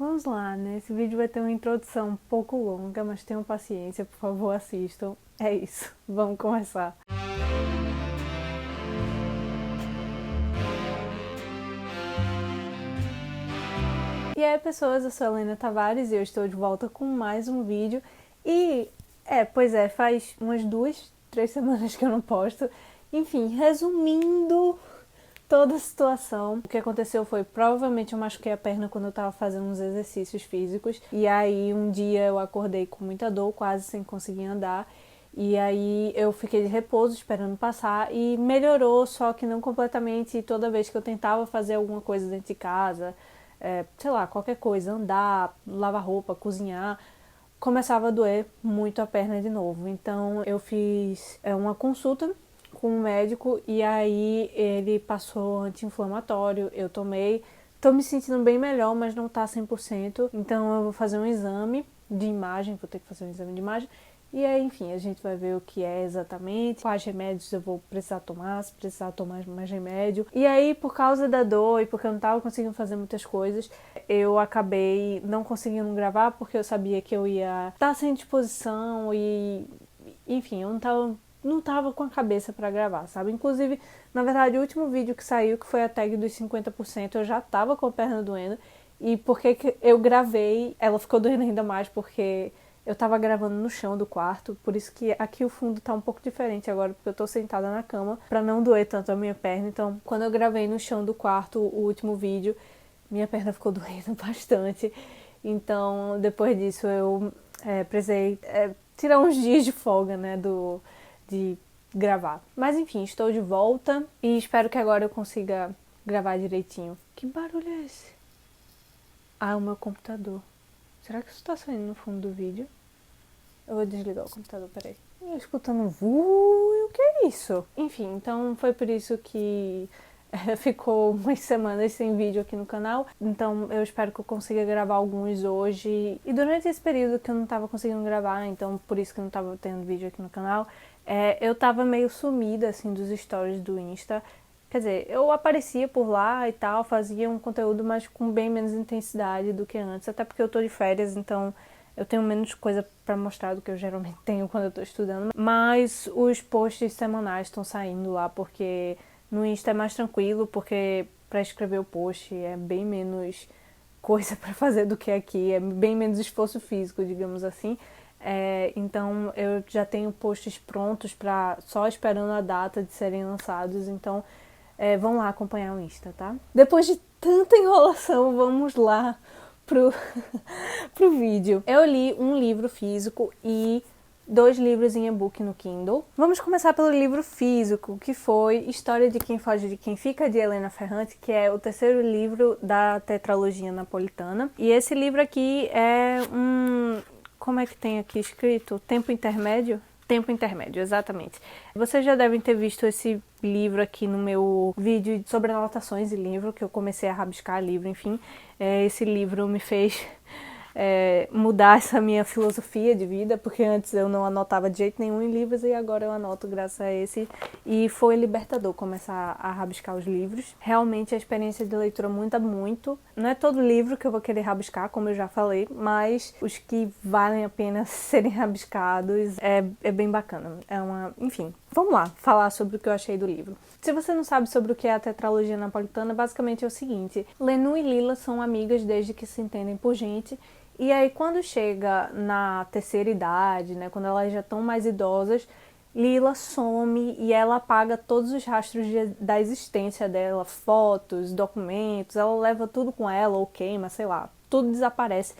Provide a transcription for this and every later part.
Vamos lá, né? Esse vídeo vai ter uma introdução um pouco longa, mas tenham paciência, por favor, assistam. É isso, vamos começar. E aí, pessoas, eu sou a Helena Tavares e eu estou de volta com mais um vídeo. Faz umas 2, 3 semanas que eu não posto. Enfim, resumindo toda a situação, o que aconteceu foi, provavelmente eu machuquei a perna quando eu tava fazendo uns exercícios físicos. E aí, um dia eu acordei com muita dor, quase sem conseguir andar. E aí eu fiquei de repouso esperando passar e melhorou, só que não completamente. E toda vez que eu tentava fazer alguma coisa dentro de casa, sei lá, qualquer coisa, andar, lavar roupa, cozinhar, começava a doer muito a perna de novo. Então eu fiz uma consulta com um médico e aí ele passou anti-inflamatório, eu tomei. Tô me sentindo bem melhor, mas não tá 100%. Então eu vou fazer um exame de imagem, vou ter que fazer um exame de imagem. E aí, enfim, a gente vai ver o que é exatamente, quais remédios eu vou precisar tomar, se precisar tomar mais remédio. E aí, por causa da dor e porque eu não tava conseguindo fazer muitas coisas, eu acabei não conseguindo gravar porque eu sabia que eu ia estar sem disposição e, enfim, eu não tava com a cabeça pra gravar, sabe? Inclusive, na verdade, o último vídeo que saiu, que foi a tag dos 50%, eu já tava com a perna doendo. E porque eu gravei, ela ficou doendo ainda mais porque eu tava gravando no chão do quarto, por isso que aqui o fundo tá um pouco diferente agora, porque eu tô sentada na cama, pra não doer tanto a minha perna. Então, quando eu gravei no chão do quarto o último vídeo, minha perna ficou doendo bastante. Então, depois disso, eu precisei tirar uns dias de folga, né, de gravar. Mas enfim, estou de volta e espero que agora eu consiga gravar direitinho. Que barulho é esse? Ah, o meu computador. Será que isso tá saindo no fundo do vídeo? Eu vou desligar o computador, peraí. Eu escutando o que é isso? Enfim, então foi por isso que ficou umas semanas sem vídeo aqui no canal. Então eu espero que eu consiga gravar alguns hoje. E durante esse período que eu não tava conseguindo gravar, então por isso que eu não tava tendo vídeo aqui no canal, eu tava meio sumida, assim, dos stories do Insta. Quer dizer, eu aparecia por lá e tal, fazia um conteúdo, mas com bem menos intensidade do que antes. Até porque eu tô de férias, então eu tenho menos coisa pra mostrar do que eu geralmente tenho quando eu tô estudando. Mas os posts semanais estão saindo lá, porque no Insta é mais tranquilo, porque pra escrever o post é bem menos coisa pra fazer do que aqui. É bem menos esforço físico, digamos assim. Então eu já tenho posts prontos pra só esperando a data de serem lançados. Então vão lá acompanhar o Insta, tá? Depois de tanta enrolação, vamos lá pro, pro vídeo. Eu li um livro físico e 2 livros em e-book no Kindle. Vamos começar pelo livro físico, que foi História de Quem Foge de Quem Fica, de Helena Ferrante, que é o 3º livro da tetralogia napolitana. E esse livro aqui é como é que tem aqui escrito? Tempo intermédio? Tempo intermédio, exatamente. Vocês já devem ter visto esse livro aqui no meu vídeo sobre anotações de livro, que eu comecei a rabiscar livro, enfim. Esse livro me fez mudar essa minha filosofia de vida, porque antes eu não anotava de jeito nenhum em livros e agora eu anoto graças a esse. E foi libertador começar a rabiscar os livros. Realmente a experiência de leitura muda muito. Não é todo livro que eu vou querer rabiscar, como eu já falei, mas os que valem a pena serem rabiscados é bem bacana. Enfim, vamos lá falar sobre o que eu achei do livro. Se você não sabe sobre o que é a tetralogia napolitana, basicamente é o seguinte: Lenu e Lila são amigas desde que se entendem por gente. E aí, quando chega na terceira idade, né, quando elas já estão mais idosas, Lila some e ela apaga todos os rastros da existência dela, fotos, documentos, ela leva tudo com ela ou queima, sei lá, tudo desaparece.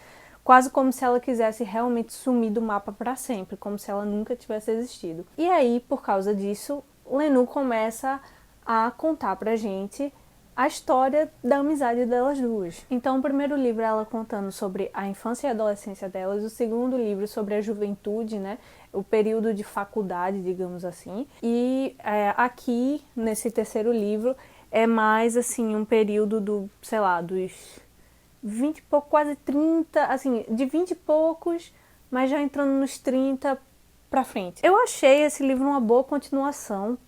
Quase como se ela quisesse realmente sumir do mapa para sempre, como se ela nunca tivesse existido. E aí, por causa disso, Lenu começa a contar pra gente a história da amizade delas duas. Então, o primeiro livro é ela contando sobre a infância e a adolescência delas, o segundo livro sobre a juventude, né, o período de faculdade, digamos assim. E aqui, nesse terceiro livro, é mais, assim, um período sei lá, dos 20 e pouco, quase 30, assim, de 20 e poucos, mas já entrando nos 30 pra frente. Eu achei esse livro uma boa continuação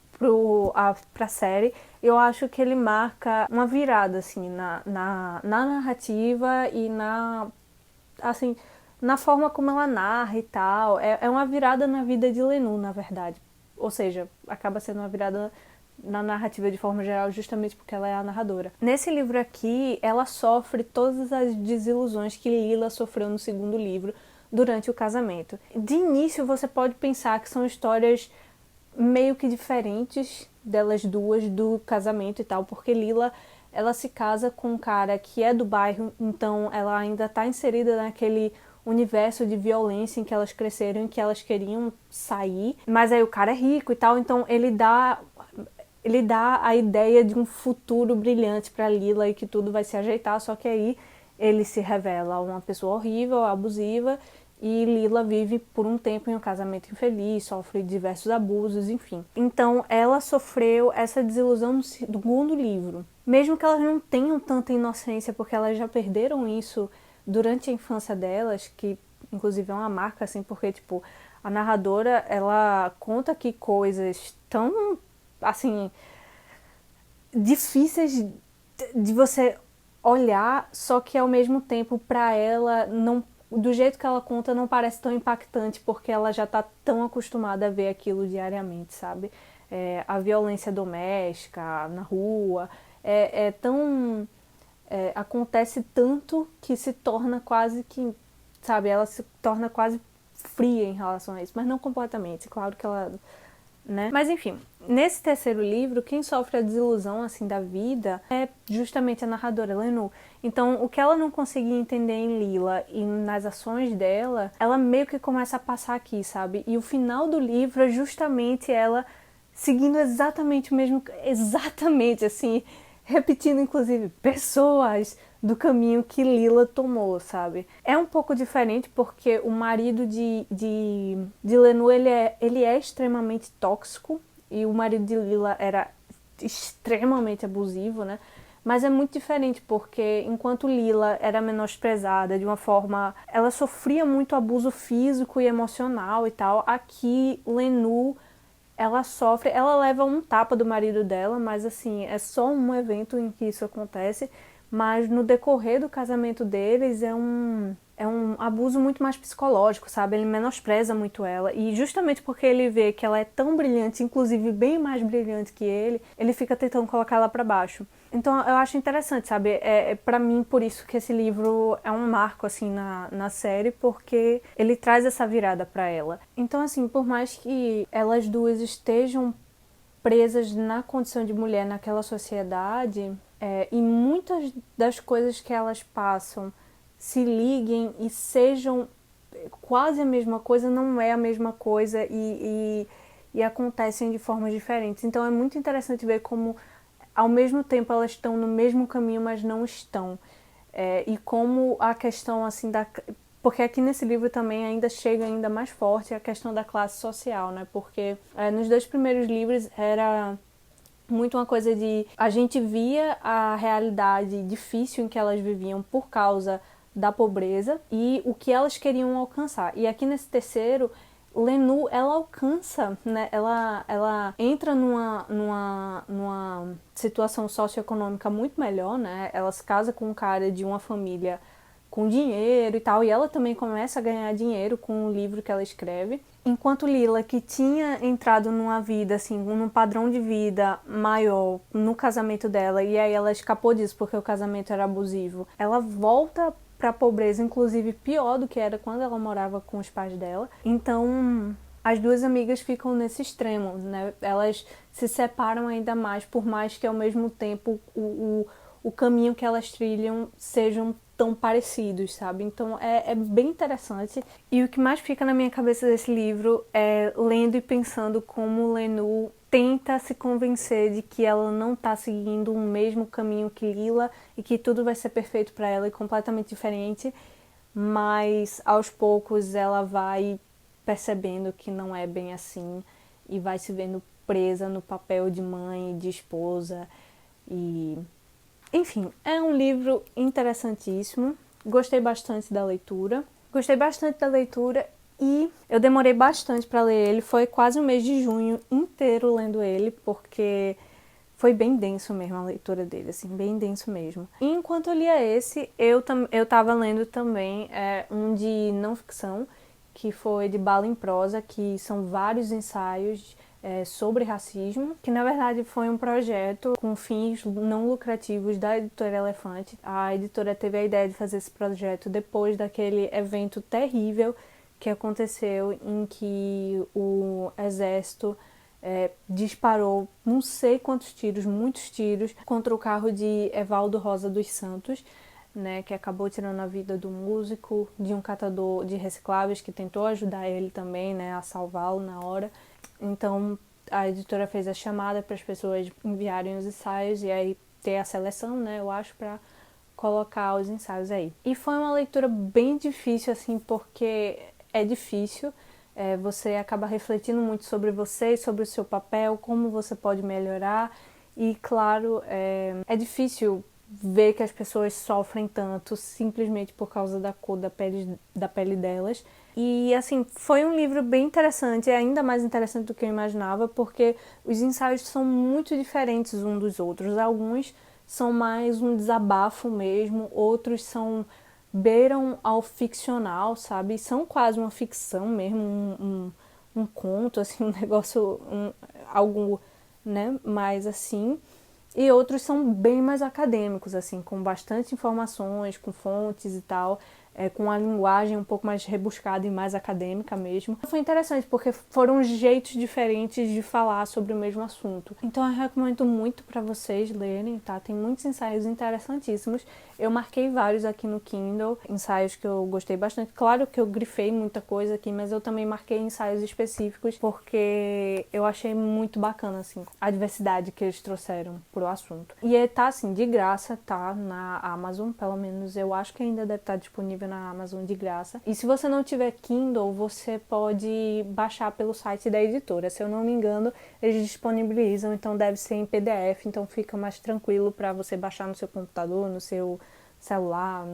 pra série. eu acho que ele marca uma virada, assim, na narrativa e assim, na forma como ela narra e tal. É uma virada na vida de Lenul, na verdade. Ou seja, acaba sendo uma virada na narrativa de forma geral, justamente porque ela é a narradora. Nesse livro aqui, ela sofre todas as desilusões que Lila sofreu no segundo livro durante o casamento. De início, você pode pensar que são histórias meio que diferentes delas duas do casamento e tal, porque Lila, ela se casa com um cara que é do bairro, então ela ainda está inserida naquele universo de violência em que elas cresceram, em que elas queriam sair, mas aí o cara é rico e tal, então ele dá a ideia de um futuro brilhante para Lila e que tudo vai se ajeitar, só que aí ele se revela uma pessoa horrível, abusiva, e Lila vive por um tempo em um casamento infeliz, sofre diversos abusos, enfim. Então ela sofreu essa desilusão no segundo livro. Mesmo que elas não tenham tanta inocência, porque elas já perderam isso durante a infância delas, que inclusive é uma marca, assim, porque, tipo, a narradora, ela conta aqui coisas tão, assim, difíceis de você olhar, só que ao mesmo tempo, pra ela, não, do jeito que ela conta, não parece tão impactante, porque ela já tá tão acostumada a ver aquilo diariamente, sabe? A violência doméstica, na rua, tão... acontece tanto que se torna quase que, sabe, ela se torna quase fria em relação a isso, mas não completamente, claro que ela, né? Mas enfim, nesse terceiro livro, quem sofre a desilusão, assim, da vida é justamente a narradora, Lenul. Então, o que ela não conseguia entender em Lila e nas ações dela, ela meio que começa a passar aqui, sabe? E o final do livro é justamente ela seguindo exatamente o mesmo, exatamente, assim, repetindo, inclusive, pessoas do caminho que Lila tomou, sabe? É um pouco diferente porque o marido de Lenul, ele é extremamente tóxico e o marido de Lila era extremamente abusivo, né? Mas é muito diferente porque enquanto Lila era menosprezada de uma forma... Ela sofria muito abuso físico e emocional e tal, aqui Lenul... ela leva um tapa do marido dela, mas assim, é só um evento em que isso acontece, mas no decorrer do casamento deles é um abuso muito mais psicológico, sabe? Ele menospreza muito ela, e justamente porque ele vê que ela é tão brilhante, inclusive bem mais brilhante que ele fica tentando colocar ela pra baixo. Então eu acho interessante, sabe? Pra mim, por isso que esse livro é um marco, assim, na série, porque ele traz essa virada pra ela. Então, assim, por mais que elas duas estejam presas na condição de mulher naquela sociedade, e muitas das coisas que elas passam se liguem e sejam quase a mesma coisa, não é a mesma coisa e acontecem de formas diferentes. Então é muito interessante ver como ao mesmo tempo elas estão no mesmo caminho, mas não estão. E como a questão, assim, porque aqui nesse livro também ainda chega ainda mais forte a questão da classe social, né? Porque nos dois primeiros livros era muito uma coisa de... A gente via a realidade difícil em que elas viviam por causa da pobreza e o que elas queriam alcançar. E aqui nesse terceiro... Lenul, ela alcança, né? Ela entra numa situação socioeconômica muito melhor, né? Ela se casa com um cara de uma família com dinheiro e tal, e ela também começa a ganhar dinheiro com o livro que ela escreve. Enquanto Lila, que tinha entrado numa vida, assim, num padrão de vida maior no casamento dela, e aí ela escapou disso porque o casamento era abusivo, ela volta pra pobreza, inclusive pior do que era quando ela morava com os pais dela. Então, as duas amigas ficam nesse extremo, né? Elas se separam ainda mais, por mais que ao mesmo tempo o caminho que elas trilham sejam tão parecidos, sabe? Então é bem interessante. E o que mais fica na minha cabeça desse livro é lendo e pensando como Lenul tenta se convencer de que ela não tá seguindo o mesmo caminho que Lila e que tudo vai ser perfeito para ela e completamente diferente, mas aos poucos ela vai percebendo que não é bem assim e vai se vendo presa no papel de mãe, de esposa e... Enfim, é um livro interessantíssimo, gostei bastante da leitura e eu demorei bastante para ler ele, foi quase um mês de junho inteiro lendo ele, porque Foi bem denso mesmo a leitura dele, assim, bem denso mesmo. E enquanto eu lia esse, eu tava lendo também um de não ficção, que foi de Bala em Prosa, que são vários ensaios sobre racismo, que na verdade foi um projeto com fins não lucrativos da editora Elefante. A editora teve a ideia de fazer esse projeto depois daquele evento terrível que aconteceu em que o exército disparou não sei quantos tiros, muitos tiros, contra o carro de Evaldo Rosa dos Santos, né, que acabou tirando a vida do músico, de um catador de recicláveis que tentou ajudar ele também, né, a salvá-lo na hora. Então a editora fez a chamada para as pessoas enviarem os ensaios e aí ter a seleção, né, eu acho, para colocar os ensaios aí. E foi uma leitura bem difícil, assim, porque é difícil, você acaba refletindo muito sobre você, sobre o seu papel, como você pode melhorar e, claro, é difícil ver que as pessoas sofrem tanto simplesmente por causa da cor da pele delas. E, assim, foi um livro bem interessante, ainda mais interessante do que eu imaginava, porque os ensaios são muito diferentes uns dos outros. Alguns são mais um desabafo mesmo, outros beiram ao ficcional, sabe? São quase uma ficção mesmo, um conto, assim, um negócio, algo, né, mais assim. E outros são bem mais acadêmicos, assim, com bastante informações, com fontes e tal, com a linguagem um pouco mais rebuscada e mais acadêmica mesmo. Foi interessante, porque foram jeitos diferentes de falar sobre o mesmo assunto. Então eu recomendo muito para vocês lerem, tá? Tem muitos ensaios interessantíssimos. Eu marquei vários aqui no Kindle, ensaios que eu gostei bastante. Claro que eu grifei muita coisa aqui, mas eu também marquei ensaios específicos, porque eu achei muito bacana, assim, a diversidade que eles trouxeram pro assunto. E tá, assim, de graça, tá? Na Amazon, pelo menos eu acho que ainda deve estar disponível na Amazon de graça. E se você não tiver Kindle, você pode baixar pelo site da editora. Se eu não me engano, eles disponibilizam, então deve ser em PDF, então fica mais tranquilo para você baixar no seu computador, no seu celular,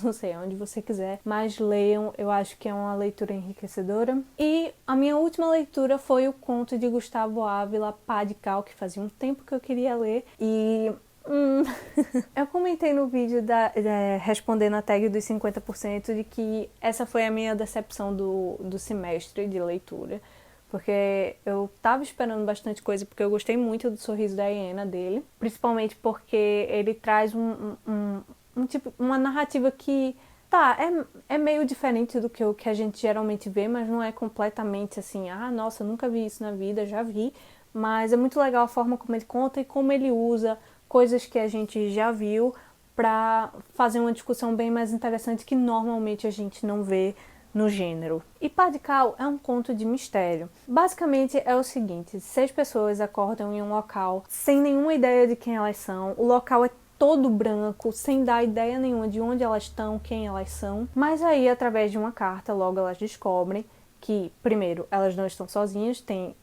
não sei, onde você quiser. Mas leiam, eu acho que é uma leitura enriquecedora. E a minha última leitura foi o conto de Gustavo Ávila, Pá de Cal, que fazia um tempo que eu queria ler. E eu comentei no vídeo respondendo a tag dos 50% de que essa foi a minha decepção do semestre de leitura, porque eu tava esperando bastante coisa, porque eu gostei muito do Sorriso da Hiena dele, principalmente porque ele traz uma narrativa que é meio diferente do que a gente geralmente vê, mas não é completamente assim, nossa, nunca vi isso na vida, já vi, mas é muito legal a forma como ele conta e como ele usa coisas que a gente já viu para fazer uma discussão bem mais interessante que normalmente a gente não vê no gênero. E Pá de Cal é um conto de mistério. Basicamente é o seguinte: 6 pessoas acordam em um local sem nenhuma ideia de quem elas são, o local é todo branco, sem dar ideia nenhuma de onde elas estão, quem elas são, mas aí através de uma carta logo elas descobrem que, primeiro, elas não estão sozinhas, tem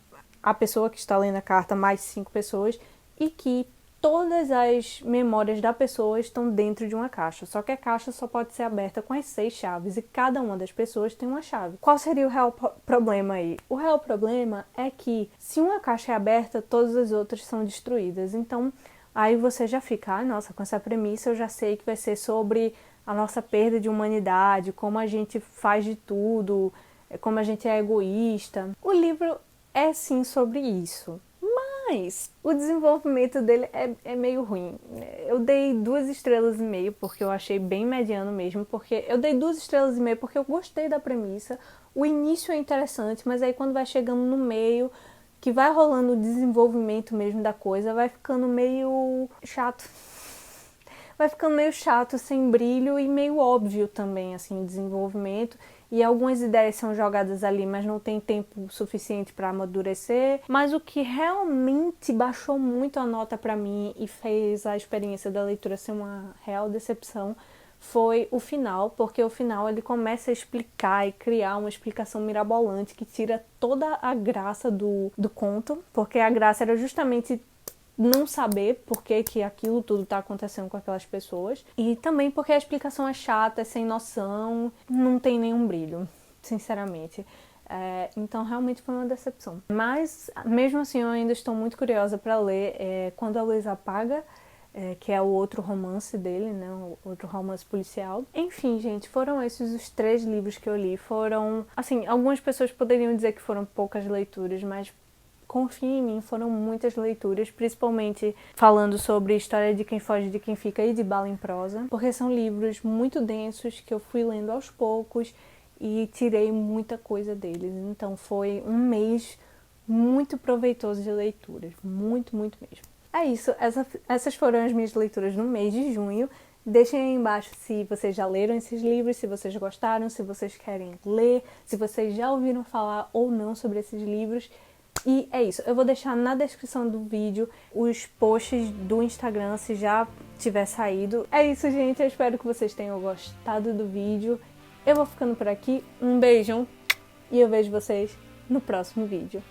a pessoa que está lendo a carta mais 5 pessoas e que todas as memórias da pessoa estão dentro de uma caixa, só que a caixa só pode ser aberta com as 6 chaves e cada uma das pessoas tem uma chave. Qual seria o real problema aí? O real problema é que se uma caixa é aberta, todas as outras são destruídas. Então, aí você já fica, nossa, com essa premissa eu já sei que vai ser sobre a nossa perda de humanidade, como a gente faz de tudo, como a gente é egoísta. O livro é sim sobre isso. Mas o desenvolvimento dele é meio ruim. Eu dei 2,5 estrelas, porque eu achei bem mediano mesmo, porque eu dei 2,5 estrelas porque eu gostei da premissa, o início é interessante, mas aí quando vai chegando no meio, que vai rolando o desenvolvimento mesmo da coisa, vai ficando meio chato. Vai ficando meio chato, sem brilho e meio óbvio também, assim, o desenvolvimento. E algumas ideias são jogadas ali, mas não tem tempo suficiente para amadurecer. Mas o que realmente baixou muito a nota para mim e fez a experiência da leitura ser uma real decepção foi o final, porque o final ele começa a explicar e criar uma explicação mirabolante que tira toda a graça do conto, porque a graça era justamente não saber por que aquilo tudo tá acontecendo com aquelas pessoas. E também porque a explicação é chata, é sem noção, não tem nenhum brilho, sinceramente. Então realmente foi uma decepção. Mas mesmo assim eu ainda estou muito curiosa para ler Quando a Luz Apaga, que é o outro romance dele, né, o outro romance policial. Enfim, gente, foram esses os 3 livros que eu li. Foram, assim, algumas pessoas poderiam dizer que foram poucas leituras, mas confia em mim, foram muitas leituras, principalmente falando sobre História de Quem Foge de Quem Fica e de Bala em Prosa, porque são livros muito densos que eu fui lendo aos poucos e tirei muita coisa deles. Então foi um mês muito proveitoso de leituras, muito, muito mesmo. É isso, essas foram as minhas leituras no mês de junho. Deixem aí embaixo se vocês já leram esses livros, se vocês gostaram, se vocês querem ler, se vocês já ouviram falar ou não sobre esses livros. E é isso, eu vou deixar na descrição do vídeo os posts do Instagram, se já tiver saído. É isso, gente, eu espero que vocês tenham gostado do vídeo. Eu vou ficando por aqui, um beijão e eu vejo vocês no próximo vídeo.